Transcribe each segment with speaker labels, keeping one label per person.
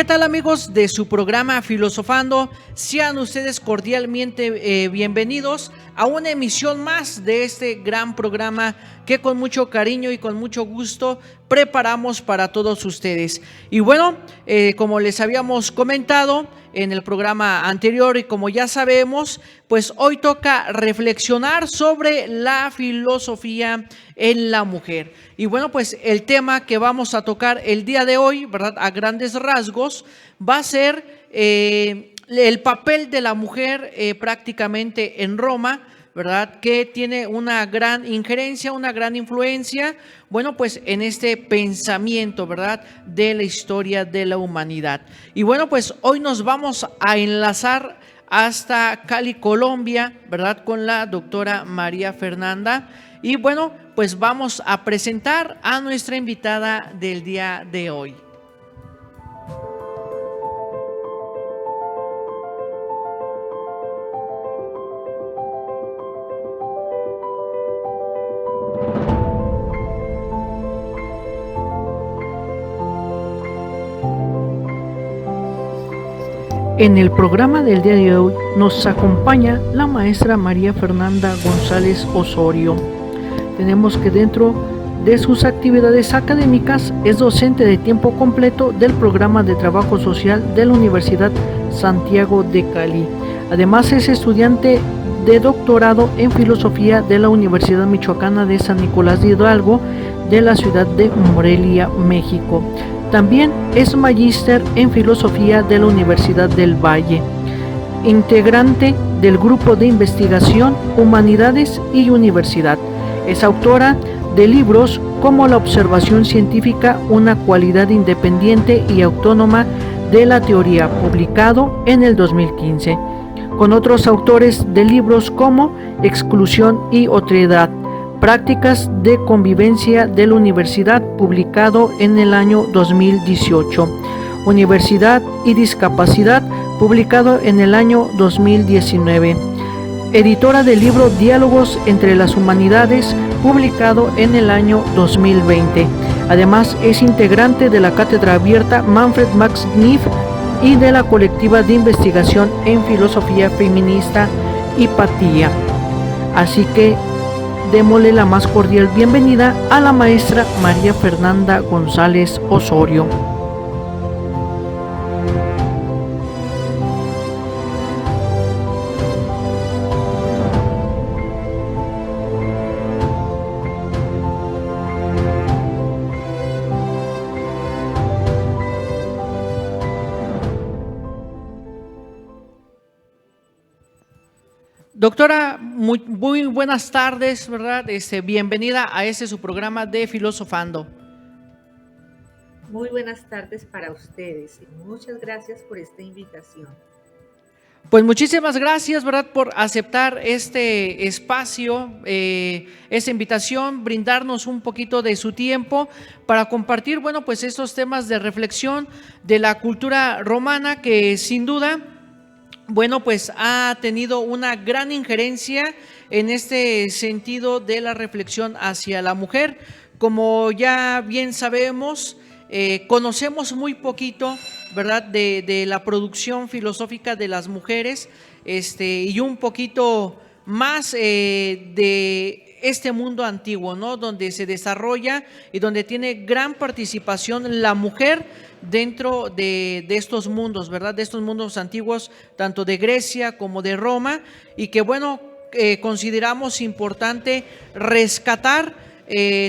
Speaker 1: ¿Qué tal, amigos de su programa Filosofando? Sean ustedes cordialmente bienvenidos a una emisión más de este gran programa que con mucho cariño y con mucho gusto preparamos para todos ustedes. Y bueno, como les habíamos comentado en el programa anterior y como ya sabemos, pues hoy toca reflexionar sobre la filosofía en la mujer. Y bueno, pues el tema que vamos a tocar el día de hoy, ¿verdad? A grandes rasgos, va a ser el papel de la mujer prácticamente en Roma, ¿verdad? Que tiene una gran injerencia, una gran influencia, bueno, pues en este pensamiento, ¿verdad? De la historia de la humanidad. Y bueno, pues hoy nos vamos a enlazar hasta Cali, Colombia, ¿verdad? Con la doctora María Fernanda. Y bueno, pues vamos a presentar a nuestra invitada del día de hoy. En el programa del día de hoy nos acompaña la maestra María Fernanda González Osorio. Tenemos que dentro de sus actividades académicas es docente de tiempo completo del programa de trabajo social de la Universidad Santiago de Cali. Además es estudiante de doctorado en filosofía de la Universidad Michoacana de San Nicolás de Hidalgo de la ciudad de Morelia, México. También es magíster en filosofía de la Universidad del Valle, integrante del grupo de investigación Humanidades y Universidad. Es autora de libros como La observación científica, una cualidad independiente y autónoma de la teoría, publicado en el 2015, con otros autores de libros como Exclusión y Otredad, Prácticas de Convivencia de la Universidad, publicado en el año 2018, Universidad y Discapacidad, publicado en el año 2019, editora del libro Diálogos entre las Humanidades, publicado en el año 2020. Además es integrante de la Cátedra Abierta Manfred Max Kniff y de la colectiva de investigación en filosofía feminista Hipatía. Así que démosle la más cordial bienvenida a la maestra María Fernanda González Osorio. Doctora, muy buenas tardes, ¿verdad? Bienvenida a su programa de Filosofando.
Speaker 2: Muy buenas tardes para ustedes y muchas gracias por esta invitación.
Speaker 1: Pues muchísimas gracias, ¿verdad?, por aceptar este espacio, esta invitación, brindarnos un poquito de su tiempo para compartir, bueno, pues estos temas de reflexión de la cultura romana que sin duda, bueno, pues ha tenido una gran injerencia en este sentido de la reflexión hacia la mujer. Como ya bien sabemos, conocemos muy poquito, ¿verdad?, de la producción filosófica de las mujeres, y un poquito más de este mundo antiguo, ¿no?, donde se desarrolla y donde tiene gran participación la mujer dentro de estos mundos, ¿verdad?, de estos mundos antiguos, tanto de Grecia como de Roma, y que bueno, consideramos importante rescatar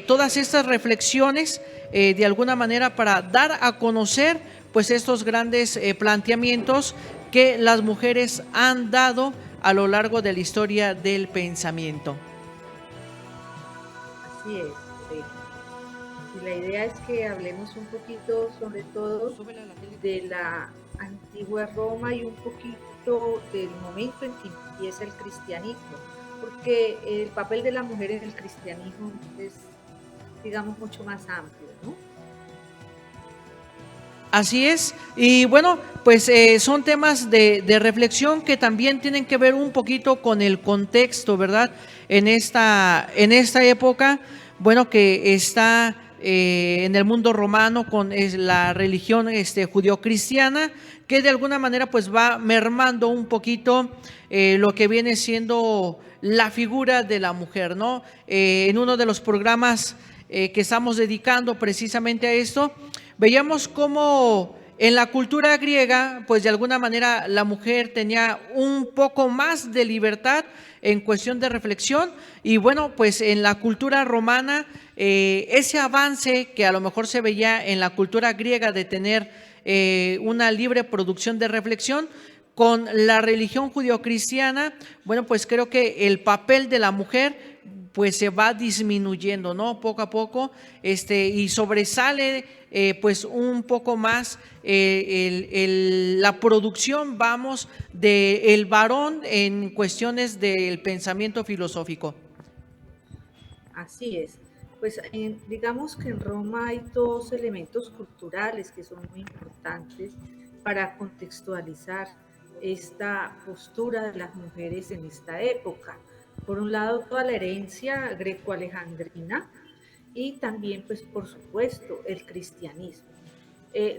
Speaker 1: todas estas reflexiones de alguna manera para dar a conocer pues estos grandes planteamientos que las mujeres han dado a lo largo de la historia del pensamiento.
Speaker 2: Así es. Y la idea es que hablemos un poquito sobre todo de la antigua Roma y un poquito del momento en que empieza el cristianismo, porque el papel de la mujer en el cristianismo es, digamos, mucho más amplio, ¿no?
Speaker 1: Así es, y bueno, pues son temas de reflexión que también tienen que ver un poquito con el contexto, ¿verdad? En esta época, bueno, que está en el mundo romano con la religión judio-cristiana, que de alguna manera pues va mermando un poquito lo que viene siendo la figura de la mujer, ¿no? En uno de los programas que estamos dedicando precisamente a esto, veíamos cómo en la cultura griega, pues de alguna manera la mujer tenía un poco más de libertad en cuestión de reflexión, y bueno, pues en la cultura romana, ese avance que a lo mejor se veía en la cultura griega de tener una libre producción de reflexión, con la religión judio-cristiana, bueno, pues creo que el papel de la mujer pues se va disminuyendo, ¿no? Poco a poco, y sobresale pues un poco más la producción, vamos, del varón en cuestiones del pensamiento filosófico.
Speaker 2: Así es. Pues digamos que en Roma hay dos elementos culturales que son muy importantes para contextualizar esta postura de las mujeres en esta época. Por un lado, toda la herencia greco-alejandrina y también, pues por supuesto, el cristianismo.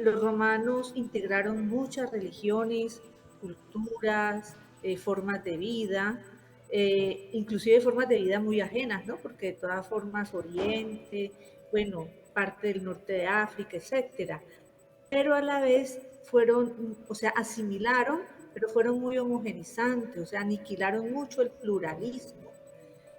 Speaker 2: Los romanos integraron muchas religiones, culturas, formas de vida, inclusive formas de vida muy ajenas, ¿no? Porque de todas formas Oriente, bueno, parte del norte de África, etcétera. Pero a la vez fueron, o sea, asimilaron, pero fueron muy homogenizantes, o sea, aniquilaron mucho el pluralismo.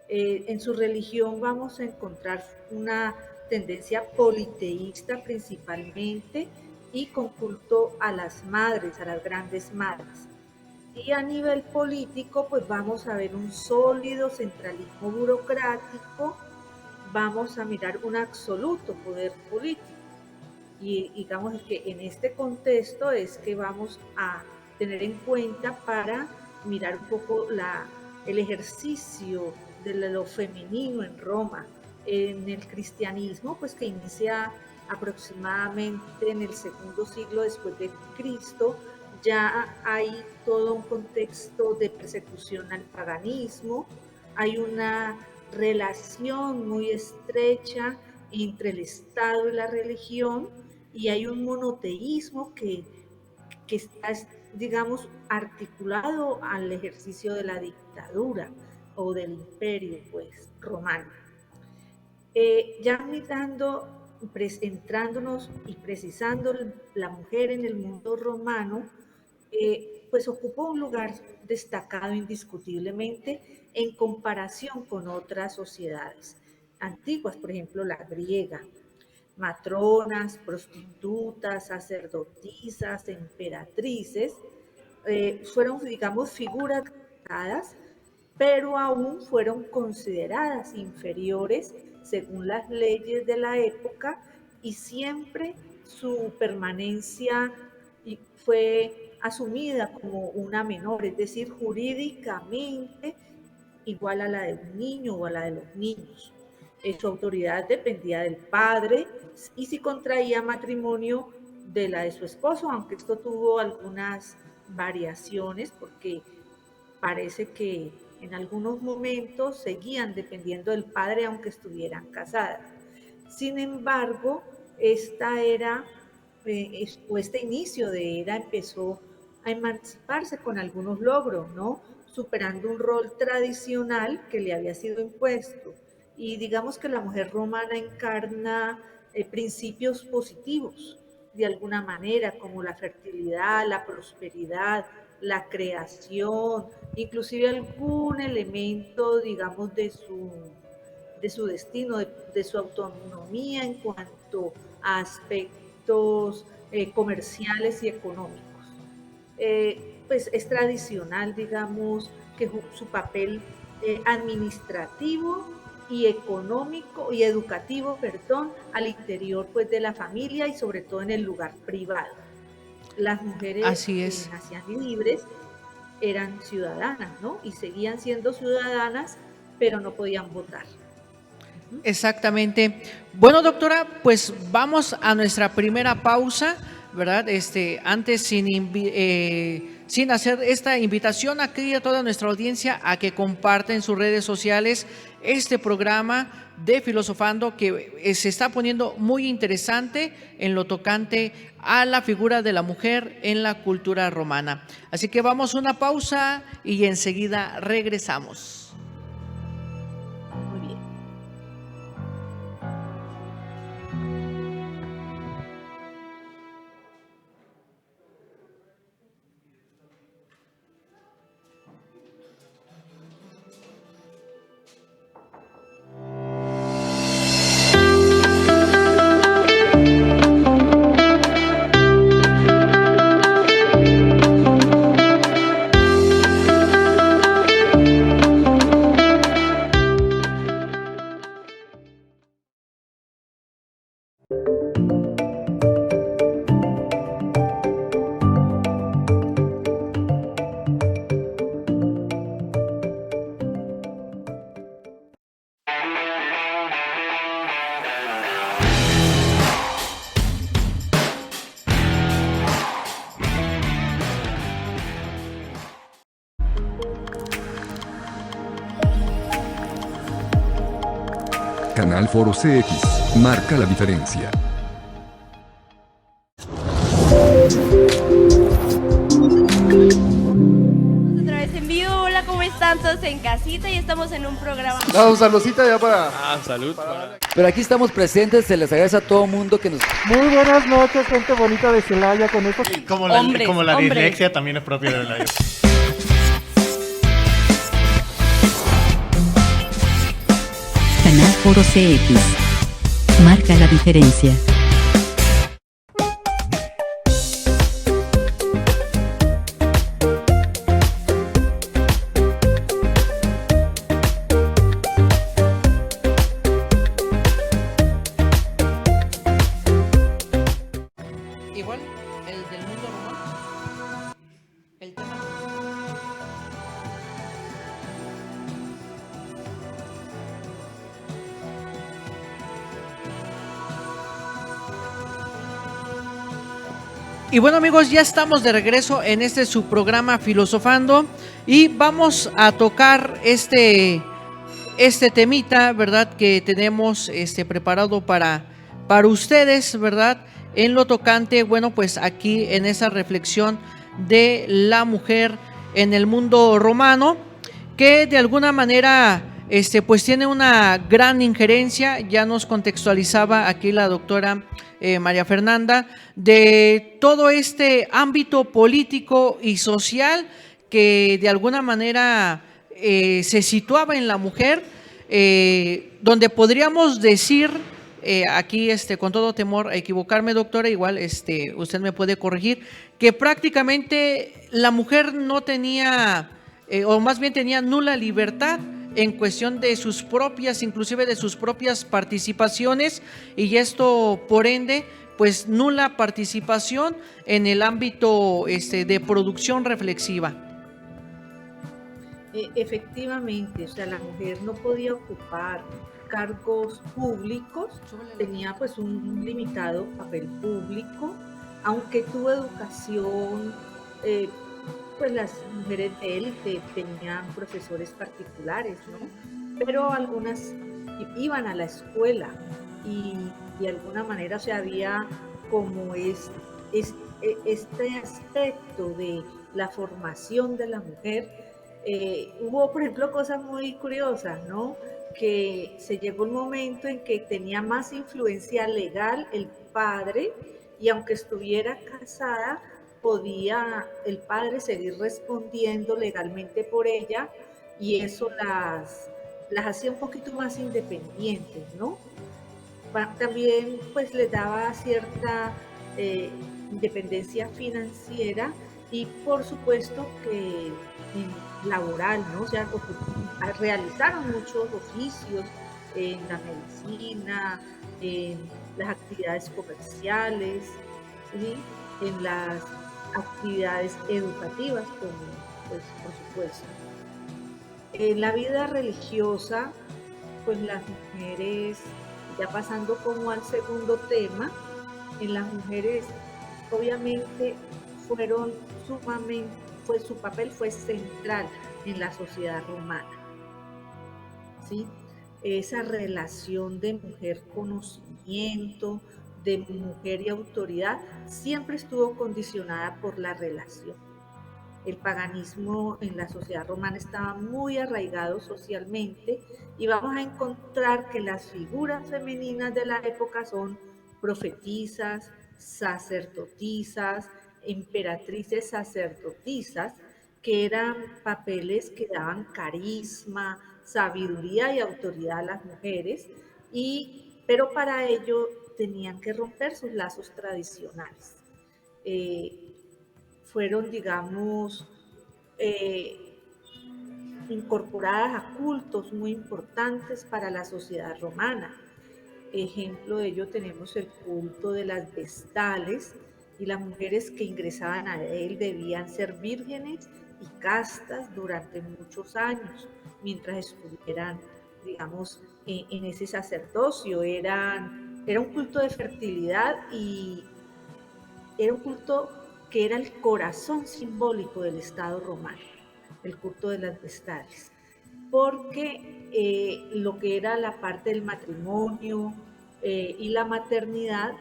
Speaker 2: En su religión vamos a encontrar una tendencia politeísta principalmente y con culto a las madres, a las grandes madres. Y a nivel político, pues vamos a ver un sólido centralismo burocrático, vamos a mirar un absoluto poder político. Y digamos que en este contexto es que vamos a tener en cuenta para mirar un poco el ejercicio de lo femenino en Roma. En el cristianismo, pues que inicia aproximadamente en el segundo siglo después de Cristo, ya hay todo un contexto de persecución al paganismo, hay una relación muy estrecha entre el Estado y la religión, y hay un monoteísmo que está, digamos, articulado al ejercicio de la dictadura o del imperio, pues, romano. Ya mirando, entrándonos y precisando la mujer en el mundo romano, pues ocupó un lugar destacado indiscutiblemente en comparación con otras sociedades antiguas, por ejemplo, la griega. Matronas, prostitutas, sacerdotisas, emperatrices, fueron, digamos, figuras destacadas, pero aún fueron consideradas inferiores según las leyes de la época, y siempre su permanencia fue asumida como una menor, es decir, jurídicamente igual a la de un niño o a la de los niños. Su autoridad dependía del padre y si contraía matrimonio de la de su esposo, aunque esto tuvo algunas variaciones porque parece que en algunos momentos seguían dependiendo del padre aunque estuvieran casadas. Sin embargo, esta era, o este inicio de era empezó a emanciparse con algunos logros, ¿no? Superando un rol tradicional que le había sido impuesto. Y digamos que la mujer romana encarna principios positivos, de alguna manera, como la fertilidad, la prosperidad, la creación, inclusive algún elemento, digamos, de su destino, de su autonomía en cuanto a aspectos comerciales y económicos. Pues es tradicional, digamos, que su papel administrativo y económico y educativo, perdón, al interior pues de la familia y sobre todo en el lugar privado. Las mujeres que nacían libres eran ciudadanas, ¿no? Y seguían siendo ciudadanas, pero no podían votar.
Speaker 1: Exactamente. Bueno, doctora, pues vamos a nuestra primera pausa, ¿verdad? Antes sin hacer esta invitación aquí a toda nuestra audiencia a que compartan en sus redes sociales este programa de Filosofando que se está poniendo muy interesante en lo tocante a la figura de la mujer en la cultura romana. Así que vamos a una pausa y enseguida regresamos.
Speaker 2: Muy bien.
Speaker 3: Canal Foro CX, marca la diferencia.
Speaker 4: Otra vez en vivo, hola, ¿cómo están todos en casita? Y estamos en un programa.
Speaker 5: Un saludcita ya para...
Speaker 6: salud.
Speaker 7: Pero aquí estamos presentes, se les agradece a todo mundo que nos...
Speaker 8: Muy buenas noches, gente bonita de Celaya, con estos...
Speaker 6: Como la
Speaker 4: Hombres.
Speaker 6: dislexia también es propia de la...
Speaker 9: Canal Foro CX. Marca la diferencia.
Speaker 1: Igual, el del mundo romano, el tema. Y bueno, amigos, ya estamos de regreso en este su programa Filosofando y vamos a tocar este temita, ¿verdad? Que tenemos preparado para ustedes, ¿verdad? En lo tocante, bueno, pues aquí en esa reflexión de la mujer en el mundo romano, que de alguna manera pues tiene una gran injerencia. Ya nos contextualizaba aquí la doctora María Fernanda de todo este ámbito político y social que de alguna manera se situaba en la mujer, donde podríamos decir aquí con todo temor a equivocarme, doctora, igual usted me puede corregir, que prácticamente la mujer no tenía o más bien tenía nula libertad en cuestión de sus propias, inclusive de sus propias participaciones, y esto por ende pues nula participación en el ámbito de producción reflexiva.
Speaker 2: Efectivamente, o sea, la mujer no podía ocupar cargos públicos, tenía pues un limitado papel público, aunque tuvo educación, pues las mujeres de élite tenían profesores particulares, ¿no? Pero algunas iban a la escuela y de alguna manera, o sea, había como este aspecto de la formación de la mujer. Hubo, por ejemplo, cosas muy curiosas, ¿no? Que se llegó un momento en que tenía más influencia legal el padre, y aunque estuviera casada, podía el padre seguir respondiendo legalmente por ella, y eso las hacía un poquito más independientes, ¿no? También pues les daba cierta independencia financiera y por supuesto que laboral, ¿no? O sea, realizaron muchos oficios en la medicina, en las actividades comerciales, ¿sí? En las actividades educativas, como, pues, por supuesto. En la vida religiosa, pues las mujeres, ya pasando como al segundo tema, en las mujeres obviamente fueron sumamente su papel fue central en la sociedad romana. ¿Sí? Esa relación de mujer-conocimiento, de mujer y autoridad, siempre estuvo condicionada por la relación. El paganismo en la sociedad romana estaba muy arraigado socialmente y vamos a encontrar que las figuras femeninas de la época son profetisas, sacerdotisas, emperatrices sacerdotisas, que eran papeles que daban carisma, sabiduría y autoridad a las mujeres, pero para ello tenían que romper sus lazos tradicionales. Fueron, digamos, incorporadas a cultos muy importantes para la sociedad romana. Ejemplo de ello tenemos el culto de las vestales, y las mujeres que ingresaban a él debían ser vírgenes y castas durante muchos años, mientras estuvieran, digamos, en ese sacerdocio. Era un culto de fertilidad y era un culto que era el corazón simbólico del Estado romano, el culto de las vestales, porque lo que era la parte del matrimonio y la maternidad,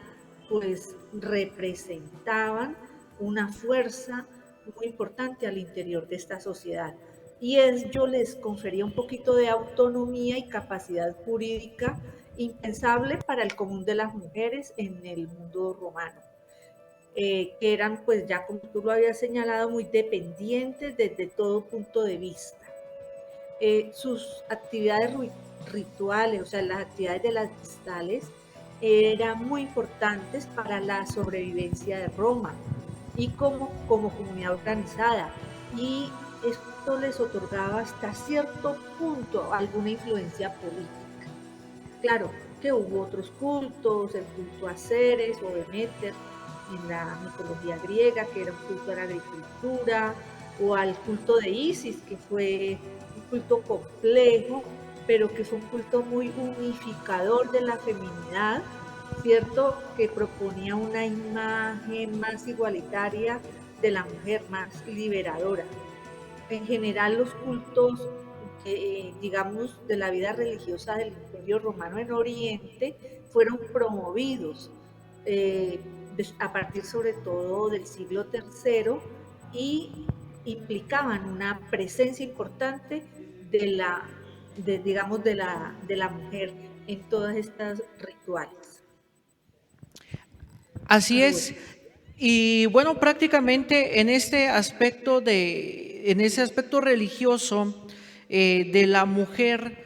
Speaker 2: pues representaban una fuerza muy importante al interior de esta sociedad, y ello les confería un poquito de autonomía y capacidad jurídica impensable para el común de las mujeres en el mundo romano. Que eran, pues ya como tú lo habías señalado, muy dependientes desde todo punto de vista. Sus actividades rituales, o sea, las actividades de las vestales, eran muy importantes para la sobrevivencia de Roma y como comunidad organizada, y esto les otorgaba hasta cierto punto alguna influencia política. Claro que hubo otros cultos, el culto a Ceres o Deméter en la mitología griega, que era un culto a la agricultura, o al culto de Isis, que fue un culto complejo, pero que fue un culto muy unificador de la feminidad, ¿cierto? Que proponía una imagen más igualitaria de la mujer, más liberadora. En general, los cultos, digamos, de la vida religiosa del Imperio Romano en Oriente fueron promovidos a partir sobre todo del siglo III, y implicaban una presencia importante de la mujer en todas estas rituales.
Speaker 1: Así es. Y bueno, prácticamente en ese aspecto religioso de la mujer,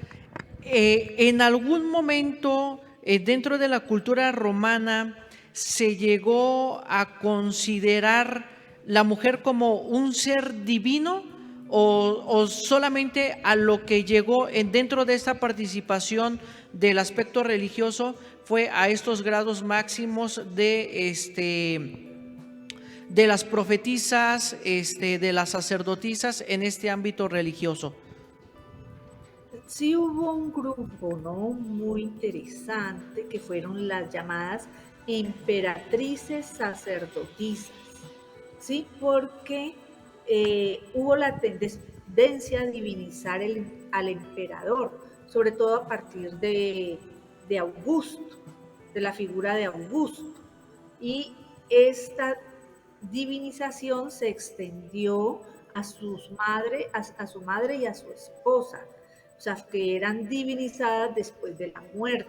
Speaker 1: en algún momento dentro de la cultura romana se llegó a considerar la mujer como un ser divino, o solamente a lo que llegó dentro de esta participación del aspecto religioso fue a estos grados máximos de las profetisas, de las sacerdotisas en este ámbito religioso.
Speaker 2: Sí hubo un grupo, ¿no?, muy interesante, que fueron las llamadas emperatrices sacerdotisas, ¿sí? Porque hubo la tendencia a divinizar al emperador, sobre todo a partir de Augusto, de la figura de Augusto, y esta divinización se extendió a su madre y a su esposa, o sea, que eran divinizadas después de la muerte.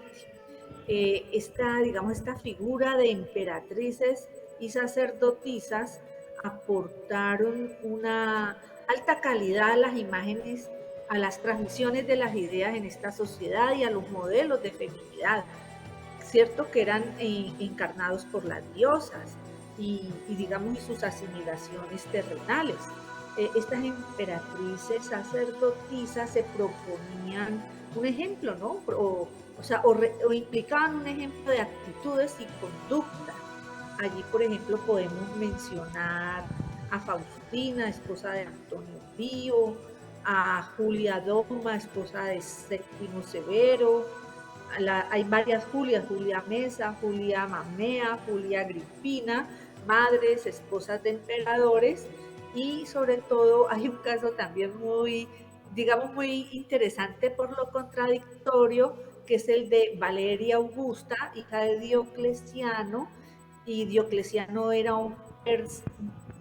Speaker 2: Esta figura de emperatrices y sacerdotisas aportaron una alta calidad a las imágenes, a las transmisiones de las ideas en esta sociedad y a los modelos de feminidad, cierto que eran encarnados por las diosas y sus asimilaciones terrenales. Estas emperatrices sacerdotisas se proponían un ejemplo, ¿no? O implicaban un ejemplo de actitudes y conducta. Allí, por ejemplo, podemos mencionar a Faustina, esposa de Antonio Pío, a Julia Doma, esposa de Séptimo Severo. Hay varias Julias: Julia Mesa, Julia Mamea, Julia Agripina, madres, esposas de emperadores, Y sobre todo hay un caso también muy, digamos, muy interesante por lo contradictorio, que es el de Valeria Augusta, hija de Diocleciano, y Diocleciano era o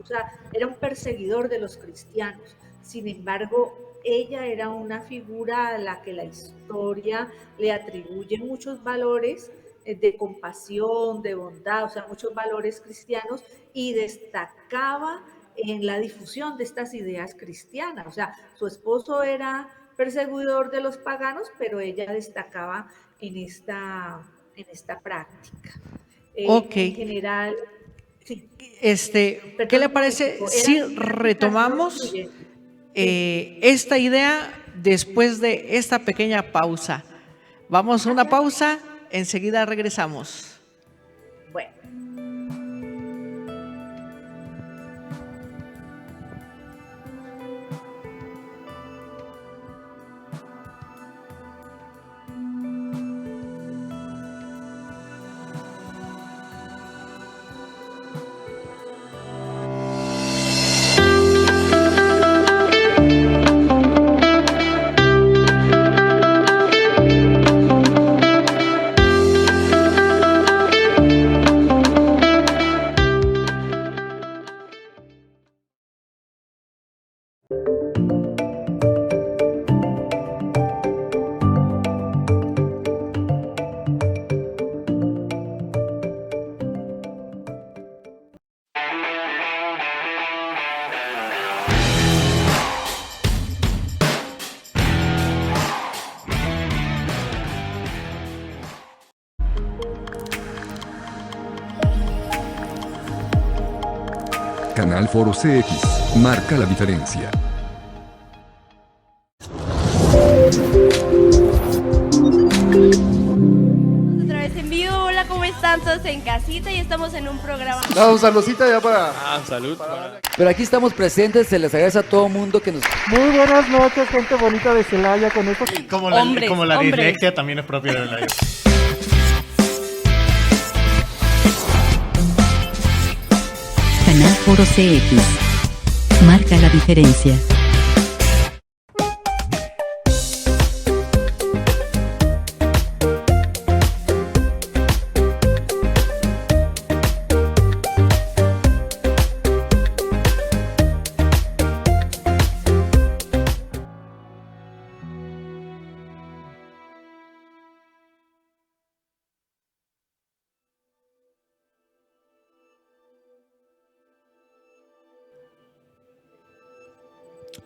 Speaker 2: sea, era un perseguidor de los cristianos. Sin embargo, ella era una figura a la que la historia le atribuye muchos valores de compasión, de bondad, o sea, muchos valores cristianos, y destacaba en la difusión de estas ideas cristianas. O sea, su esposo era perseguidor de los paganos, pero ella destacaba en esta práctica.
Speaker 5: Ok.
Speaker 2: En general, sí.
Speaker 5: ¿Qué le parece si retomamos esta idea después de esta pequeña pausa? Vamos a una pausa, enseguida regresamos.
Speaker 2: Bueno.
Speaker 3: Canal Foro CX marca la diferencia.
Speaker 4: Otra vez en vivo, hola, ¿cómo están todos en casita? Y estamos en un programa.
Speaker 8: Vamos, saludcita ya para...
Speaker 6: Salud.
Speaker 7: Pero aquí estamos presentes, se les agradece a todo mundo que nos...
Speaker 8: Muy buenas noches, gente bonita de Celaya, con estos...
Speaker 6: Como la
Speaker 4: Hombres.
Speaker 6: dislexia también es propia del aire.
Speaker 9: Canal Foro CX. Marca la diferencia.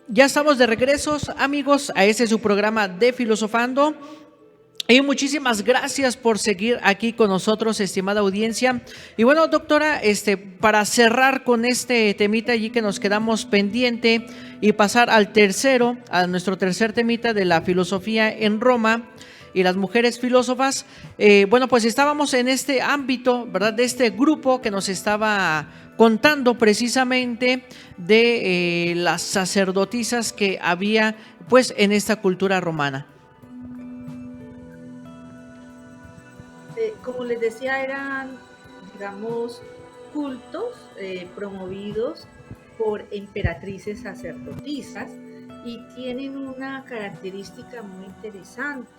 Speaker 5: Ya estamos de regresos, amigos, a este su programa de Filosofando. Y muchísimas gracias por seguir aquí con nosotros, estimada audiencia. Y bueno, doctora, para cerrar con este temita allí que nos quedamos pendiente y pasar a nuestro tercer temita de la filosofía en Roma y las mujeres filósofas. Bueno, pues estábamos en este ámbito, ¿verdad? De este grupo que nos estaba contando precisamente de las sacerdotisas que había pues en esta cultura romana.
Speaker 2: Como les decía, eran, digamos, cultos promovidos por emperatrices sacerdotisas, y tienen una característica muy interesante,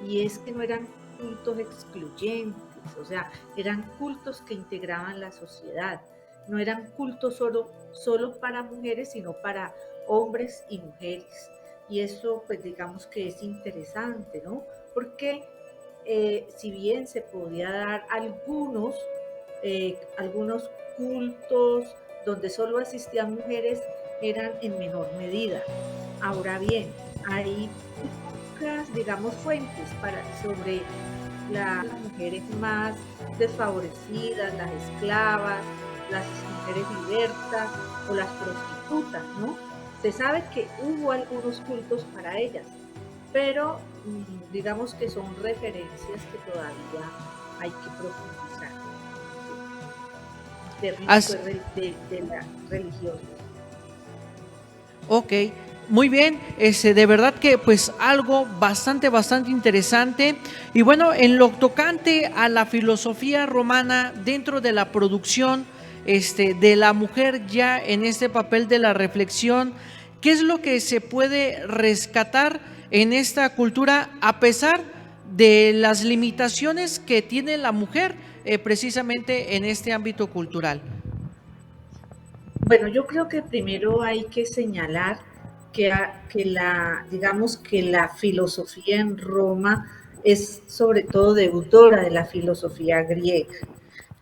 Speaker 2: y es que no eran cultos excluyentes, o sea, eran cultos que integraban la sociedad. No eran cultos solo para mujeres, sino para hombres y mujeres. Y eso, pues digamos que es interesante, ¿no? Porque si bien se podía dar algunos cultos donde solo asistían mujeres, eran en menor medida. Ahora bien, hay pocas, digamos, fuentes sobre las mujeres más desfavorecidas, las esclavas, las mujeres libertas o las prostitutas, ¿no? Se sabe que hubo algunos cultos para ellas, pero digamos que son referencias que todavía hay que profundizar de la religión.
Speaker 5: Ok, muy bien, de verdad que pues algo bastante interesante. Y bueno, en lo tocante a la filosofía romana dentro de la producción de la mujer ya en este papel de la reflexión? ¿Qué es lo que se puede rescatar en esta cultura a pesar de las limitaciones que tiene la mujer precisamente en este ámbito cultural?
Speaker 2: Bueno, yo creo que primero hay que señalar digamos que la filosofía en Roma es sobre todo deudora de la filosofía griega.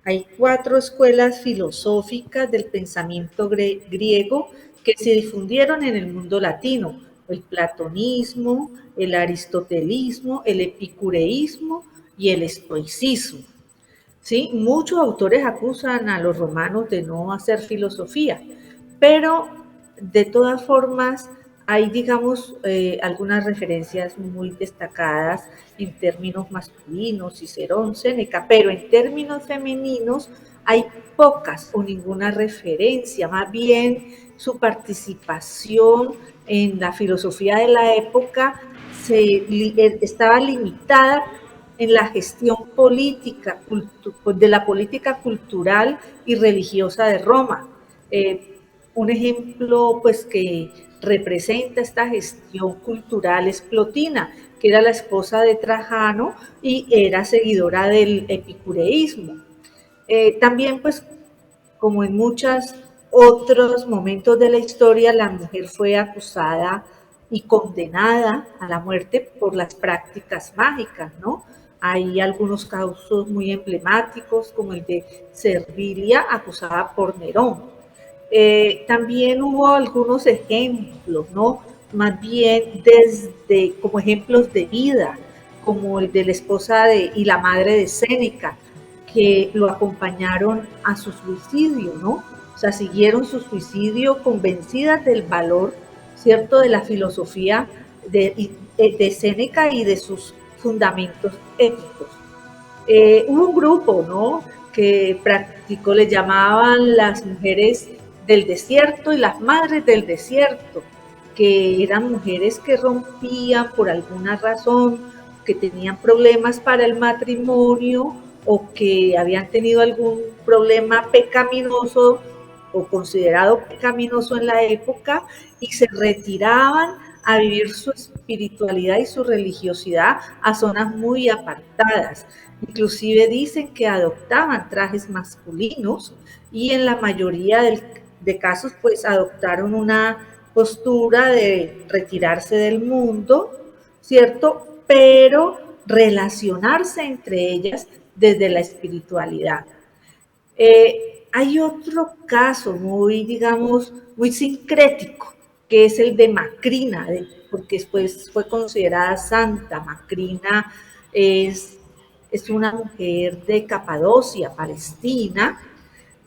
Speaker 2: Hay 4 escuelas filosóficas del pensamiento griego que se difundieron en el mundo latino: el platonismo, el aristotelismo, el epicureísmo y el estoicismo. ¿Sí? Muchos autores acusan a los romanos de no hacer filosofía, pero de todas formas hay, digamos, algunas referencias muy destacadas en términos masculinos, Cicerón, Séneca, pero en términos femeninos hay pocas o ninguna referencia. Más bien su participación en la filosofía de la época estaba limitada en la gestión política, de la política cultural y religiosa de Roma. Un ejemplo pues que representa esta gestión cultural es Plotina, que era la esposa de Trajano y era seguidora del epicureísmo. También pues como en muchos otros momentos de la historia, la mujer fue acusada y condenada a la muerte por las prácticas mágicas, ¿no? Hay algunos casos muy emblemáticos, como el de Servilia, acusada por Nerón. También hubo algunos ejemplos, ¿no? Más bien como ejemplos de vida, como el de la esposa y la madre de Séneca, que lo acompañaron a su suicidio, ¿no? O sea, siguieron su suicidio convencidas del valor, ¿cierto?, de la filosofía de Séneca y de sus fundamentos éticos. Hubo un grupo, ¿no?, que practicó, le llamaban las mujeres del desierto y las madres del desierto, que eran mujeres que rompían por alguna razón, que tenían problemas para el matrimonio o que habían tenido algún problema pecaminoso o considerado pecaminoso en la época y se retiraban a vivir su espiritualidad y su religiosidad a zonas muy apartadas. Inclusive dicen que adoptaban trajes masculinos y en la mayoría de casos pues adoptaron una postura de retirarse del mundo, ¿cierto? Pero relacionarse entre ellas desde la espiritualidad. Hay otro caso muy, digamos, muy sincrético, que es el de Macrina, porque después fue considerada santa. Macrina es una mujer de Capadocia, Palestina,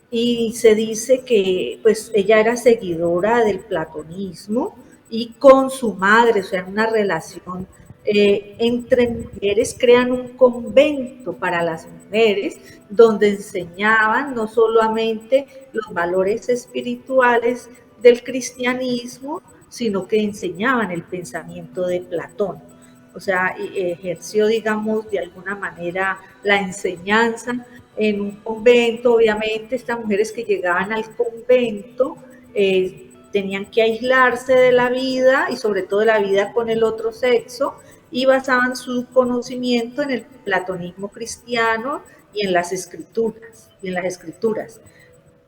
Speaker 2: y se dice que pues ella era seguidora del platonismo y con su madre, o sea, una relación entre mujeres, crean un convento para las mujeres donde enseñaban no solamente los valores espirituales del cristianismo, sino que enseñaban el pensamiento de Platón. O sea, ejerció, digamos, de alguna manera la enseñanza en un convento. Obviamente, estas mujeres que llegaban al convento tenían que aislarse de la vida y sobre todo de la vida con el otro sexo, y basaban su conocimiento en el platonismo cristiano y en las escrituras.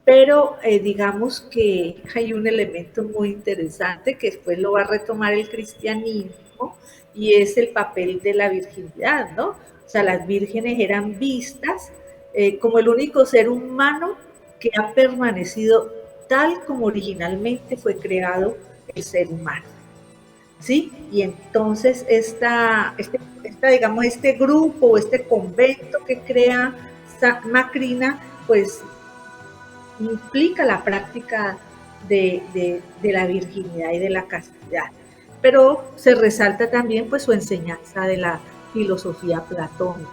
Speaker 2: Pero digamos que hay un elemento muy interesante que después lo va a retomar el cristianismo, y es el papel de la virginidad, ¿no? O sea, las vírgenes eran vistas como el único ser humano que ha permanecido tal como originalmente fue creado el ser humano, ¿sí? Y entonces digamos, este grupo, este convento que crea Macrina, pues implica la práctica de la virginidad y de la castidad, pero se resalta también pues su enseñanza de la filosofía platónica.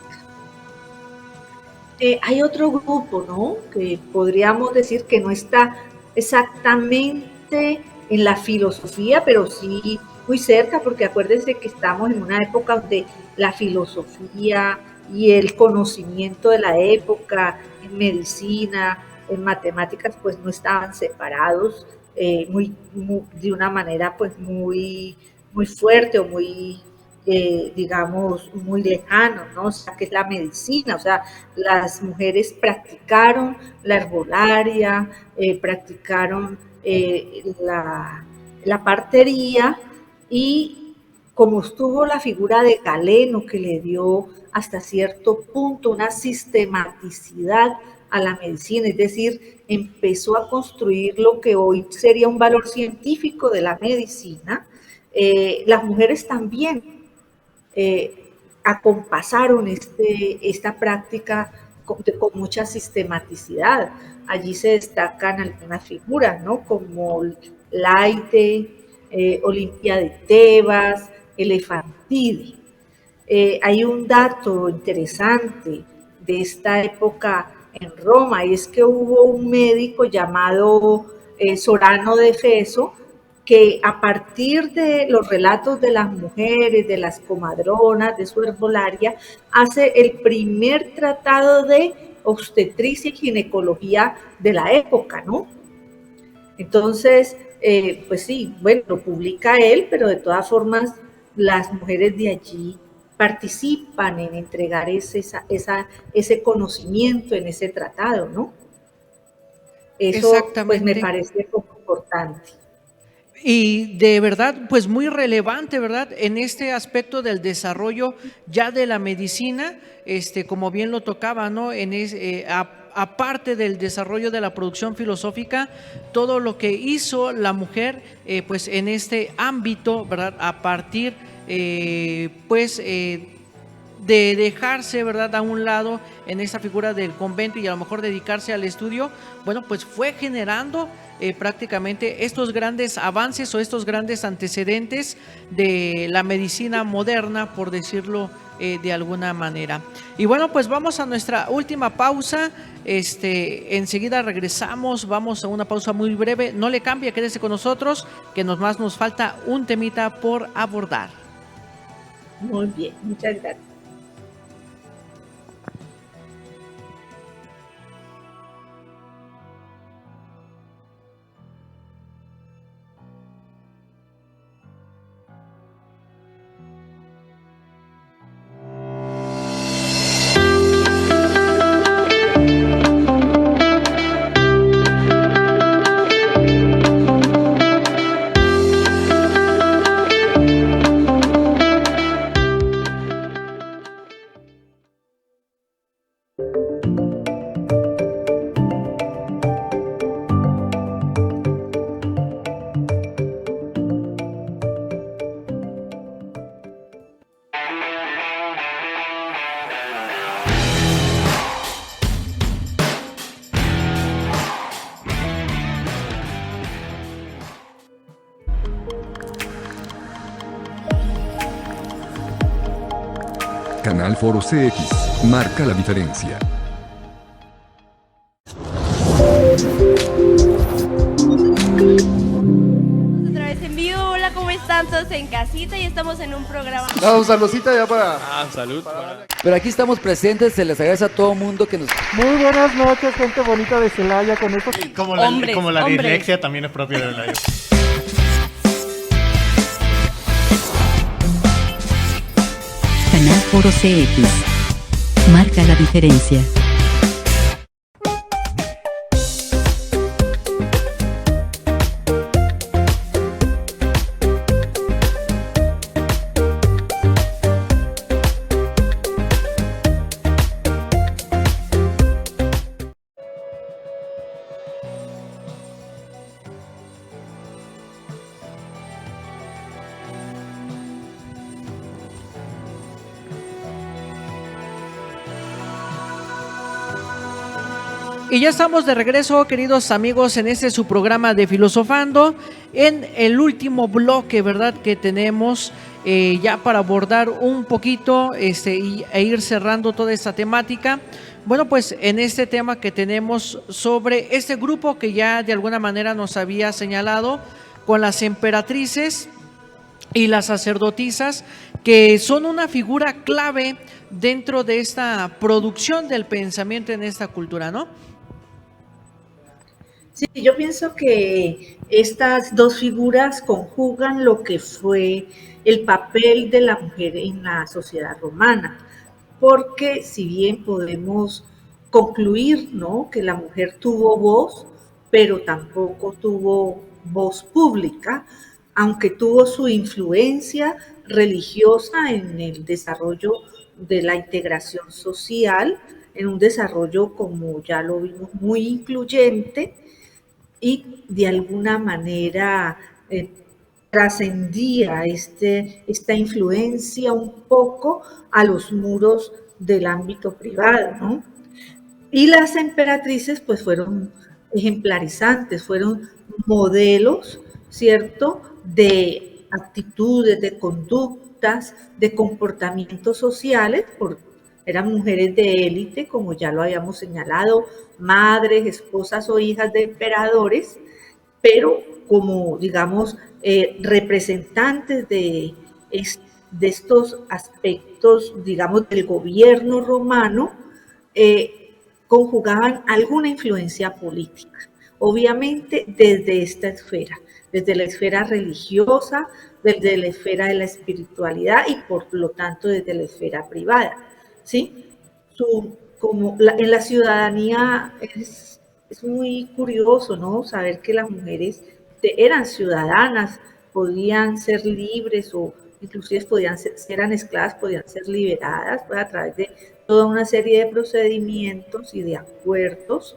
Speaker 2: Hay otro grupo, ¿no?, que podríamos decir que no está exactamente en la filosofía, pero sí muy cerca, porque acuérdense que estamos en una época donde la filosofía y el conocimiento de la época en medicina, en matemáticas pues no estaban separados de una manera pues muy fuerte o muy, digamos, muy lejano, ¿no? O sea, que es la medicina, o sea, las mujeres practicaron la herbolaria, practicaron la partería, y como estuvo la figura de Galeno, que le dio hasta cierto punto una sistematicidad a la medicina, es decir, empezó a construir lo que hoy sería un valor científico de la medicina. Las mujeres también acompasaron esta práctica con mucha sistematicidad. Allí se destacan algunas figuras, ¿no? Como Laite, Olimpia de Tebas, Elefantide. Hay un dato interesante de esta época en Roma, y es que hubo un médico llamado Sorano de Efeso, que a partir de los relatos de las mujeres, de las comadronas, de su herbolaria, hace el primer tratado de obstetricia y ginecología de la época, ¿no? Entonces, pues sí, bueno, lo publica él, pero de todas formas las mujeres de allí participan en entregar ese conocimiento en ese tratado, ¿no? Eso pues me parece como importante.
Speaker 5: Y de verdad, pues muy relevante, ¿verdad? En este aspecto del desarrollo ya de la medicina, como bien lo tocaba, ¿no? Aparte del desarrollo de la producción filosófica, todo lo que hizo la mujer, pues en este ámbito, ¿verdad? A partir, de dejarse, ¿verdad?, a un lado en esa figura del convento y a lo mejor dedicarse al estudio, bueno, pues fue generando prácticamente estos grandes avances o estos grandes antecedentes de la medicina moderna, por decirlo de alguna manera. Y bueno, pues vamos a nuestra última pausa. Enseguida regresamos, vamos a una pausa muy breve. No le cambie, quédese con nosotros, que nos falta un temita por abordar.
Speaker 2: Muy bien, muchas gracias.
Speaker 3: Canal Foro CX marca la diferencia.
Speaker 4: Otra vez en vivo. Hola, ¿cómo están todos en casita? Y estamos en un programa.
Speaker 8: Saludcita ya para...
Speaker 6: Salud.
Speaker 7: Pero aquí estamos presentes, se les agradece a todo mundo que nos...
Speaker 8: Muy buenas noches, gente bonita de Celaya, con estos...
Speaker 6: Como la
Speaker 4: Hombres.
Speaker 6: dislexia también es propia de la
Speaker 9: Canal Foro CX. Marca la diferencia.
Speaker 5: Y ya estamos de regreso, queridos amigos, en su programa de Filosofando, en el último bloque, ¿verdad?, que tenemos ya para abordar un poquito e ir cerrando toda esta temática. Bueno, pues en este tema que tenemos sobre este grupo que ya de alguna manera nos había señalado, con las emperatrices y las sacerdotisas, que son una figura clave dentro de esta producción del pensamiento en esta cultura, ¿no?
Speaker 2: Sí, yo pienso que estas dos figuras conjugan lo que fue el papel de la mujer en la sociedad romana, porque si bien podemos concluir, ¿no?, que la mujer tuvo voz, pero tampoco tuvo voz pública, aunque tuvo su influencia religiosa en el desarrollo de la integración social, en un desarrollo, como ya lo vimos, muy incluyente, y de alguna manera trascendía esta influencia un poco a los muros del ámbito privado, ¿no? Y las emperatrices pues fueron ejemplarizantes, fueron modelos, ¿cierto?, de actitudes, de conductas, de comportamientos sociales, eran mujeres de élite, como ya lo habíamos señalado, madres, esposas o hijas de emperadores, pero como, digamos, representantes de estos aspectos, digamos, del gobierno romano, conjugaban alguna influencia política, obviamente desde esta esfera, desde la esfera religiosa, desde la esfera de la espiritualidad y por lo tanto desde la esfera privada, ¿sí? En la ciudadanía es muy curioso, ¿no?, saber que las mujeres eran ciudadanas, podían ser libres o inclusive podían ser, si eran esclavas, podían ser liberadas pues, a través de toda una serie de procedimientos y de acuerdos,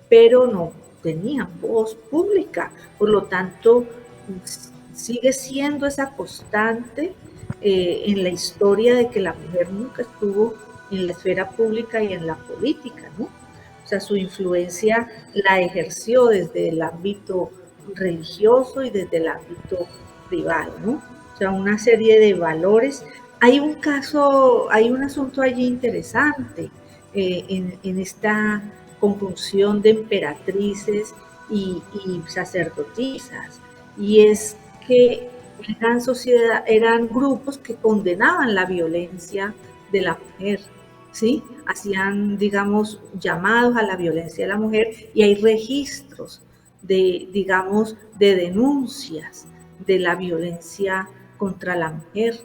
Speaker 2: pero no tenían voz pública. Por lo tanto, sigue siendo esa constante en la historia de que la mujer nunca estuvo en la esfera pública y en la política, ¿no? O sea, su influencia la ejerció desde el ámbito religioso y desde el ámbito privado, ¿no? O sea, una serie de valores. Hay un asunto allí interesante en esta conjunción de emperatrices y sacerdotisas, y es que eran grupos que condenaban la violencia de la mujer, ¿sí? Hacían, digamos, llamados a la violencia de la mujer, y hay registros de, digamos, de denuncias de la violencia contra la mujer,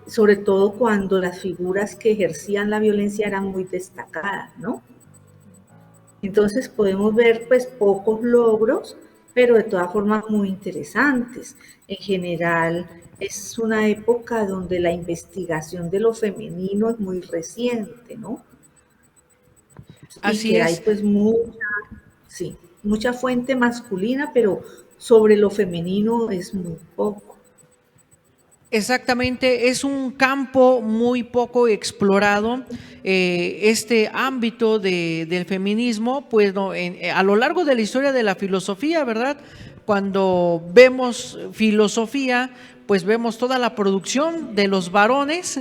Speaker 2: sobre todo cuando las figuras que ejercían la violencia eran muy destacadas, ¿no? Entonces podemos ver, pues, pocos logros, pero de todas formas muy interesantes. En general, es una época donde la investigación de lo femenino es muy reciente, ¿no?
Speaker 5: Así
Speaker 2: y que
Speaker 5: es.
Speaker 2: hay pues mucha fuente masculina, pero sobre lo femenino es muy poco.
Speaker 5: Exactamente, es un campo muy poco explorado, este ámbito del feminismo, pues no, a lo largo de la historia de la filosofía, ¿verdad? Cuando vemos filosofía, pues vemos toda la producción de los varones,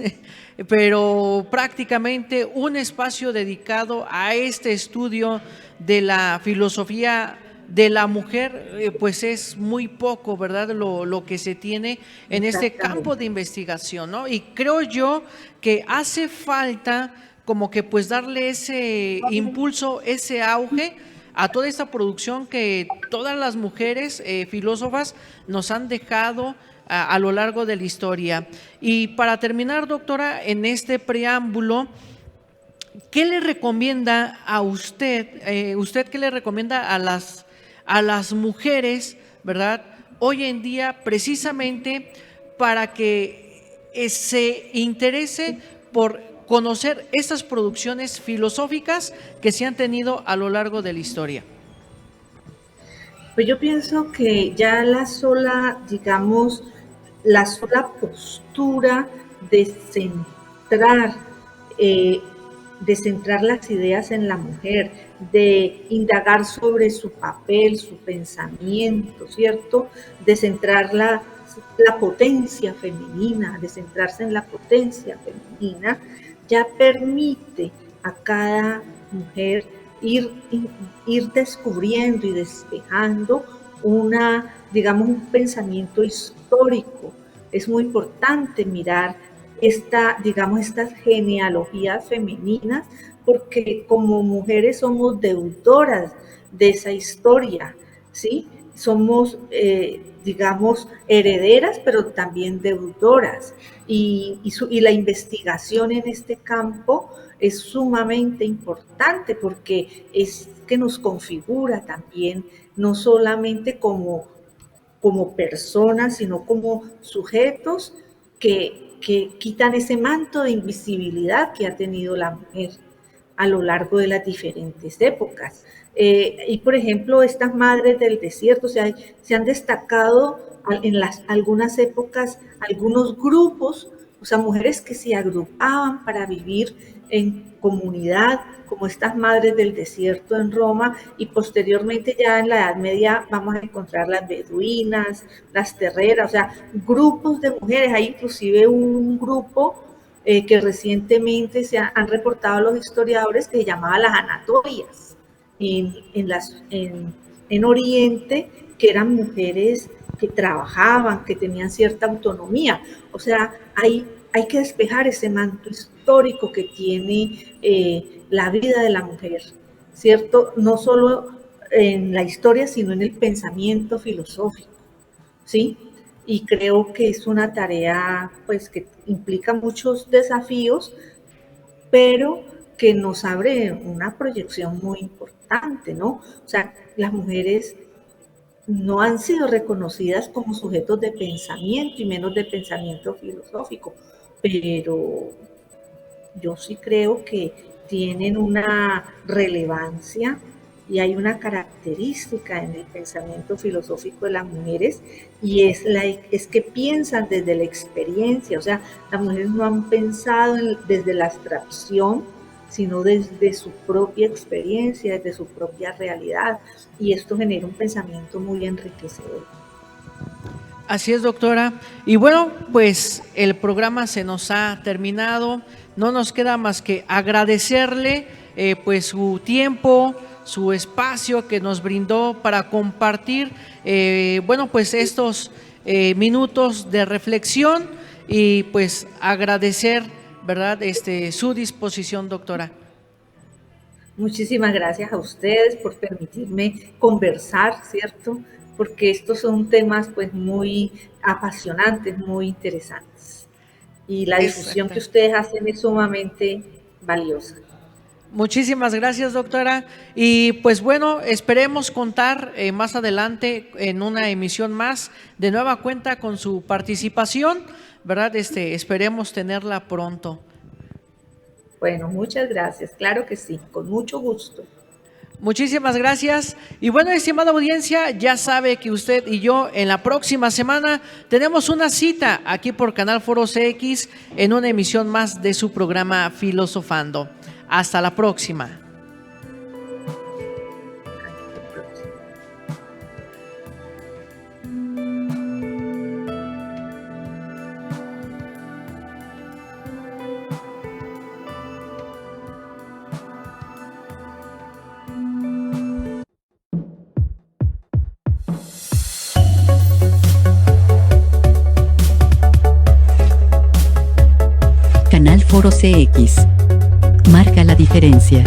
Speaker 5: pero prácticamente un espacio dedicado a este estudio de la filosofía de la mujer, pues es muy poco, ¿verdad? Lo que se tiene en este campo de investigación, ¿no? Y creo yo que hace falta como que pues darle ese impulso, ese auge a toda esta producción que todas las mujeres filósofas nos han dejado a lo largo de la historia. Y para terminar, doctora, en este preámbulo, ¿qué le recomienda a usted, qué le recomienda a las mujeres, ¿verdad?, hoy en día, precisamente para que se interese por conocer estas producciones filosóficas que se han tenido a lo largo de la historia?
Speaker 2: Pues yo pienso que ya la sola postura de centrar las ideas en la mujer, de indagar sobre su papel, su pensamiento, ¿cierto? De centrar la potencia femenina, de centrarse en la potencia femenina, ya permite a cada mujer ir descubriendo y despejando un pensamiento histórico. Es muy importante mirar digamos, estas genealogías femeninas, porque como mujeres somos deudoras de esa historia, ¿sí? Somos, digamos, herederas, pero también deudoras. Y la investigación en este campo es sumamente importante porque es que nos configura también, no solamente como personas, sino como sujetos que quitan ese manto de invisibilidad que ha tenido la mujer a lo largo de las diferentes épocas. Y por ejemplo, estas madres del desierto, o sea, se han destacado en algunas épocas algunos grupos, o sea, mujeres que se agrupaban para vivir en comunidad, como estas madres del desierto en Roma, y posteriormente ya en la Edad Media vamos a encontrar las beduinas, las terreras, o sea, grupos de mujeres. Hay inclusive un grupo que recientemente han reportado los historiadores que se llamaba las anatorias en Oriente, que eran mujeres que trabajaban, que tenían cierta autonomía. O sea, hay que despejar ese manto histórico que tiene la vida de la mujer, ¿cierto? No solo en la historia, sino en el pensamiento filosófico, ¿sí? Y creo que es una tarea, pues, que implica muchos desafíos, pero que nos abre una proyección muy importante, ¿no? O sea, las mujeres no han sido reconocidas como sujetos de pensamiento y menos de pensamiento filosófico, pero yo sí creo que tienen una relevancia y hay una característica en el pensamiento filosófico de las mujeres, y es que piensan desde la experiencia. O sea, las mujeres no han pensado desde la abstracción, sino desde su propia experiencia, desde su propia realidad, y esto genera un pensamiento muy enriquecedor.
Speaker 5: Así es, doctora. Y bueno, pues el programa se nos ha terminado. No nos queda más que agradecerle pues su tiempo, su espacio que nos brindó para compartir bueno, pues estos minutos de reflexión, y pues agradecer, ¿verdad?, su disposición, doctora.
Speaker 2: Muchísimas gracias a ustedes por permitirme conversar, ¿cierto? Porque estos son temas pues muy apasionantes, muy interesantes. Y la difusión que ustedes hacen es sumamente valiosa.
Speaker 5: Muchísimas gracias, doctora. Y pues bueno, esperemos contar más adelante en una emisión más de nueva cuenta con su participación, ¿verdad? Esperemos tenerla pronto.
Speaker 2: Bueno, muchas gracias. Claro que sí, con mucho gusto.
Speaker 5: Muchísimas gracias. Y bueno, estimada audiencia, ya sabe que usted y yo en la próxima semana tenemos una cita aquí por Canal Foro CX en una emisión más de su programa Filosofando. Hasta la próxima.
Speaker 9: Canal Foro CX. Marca la diferencia.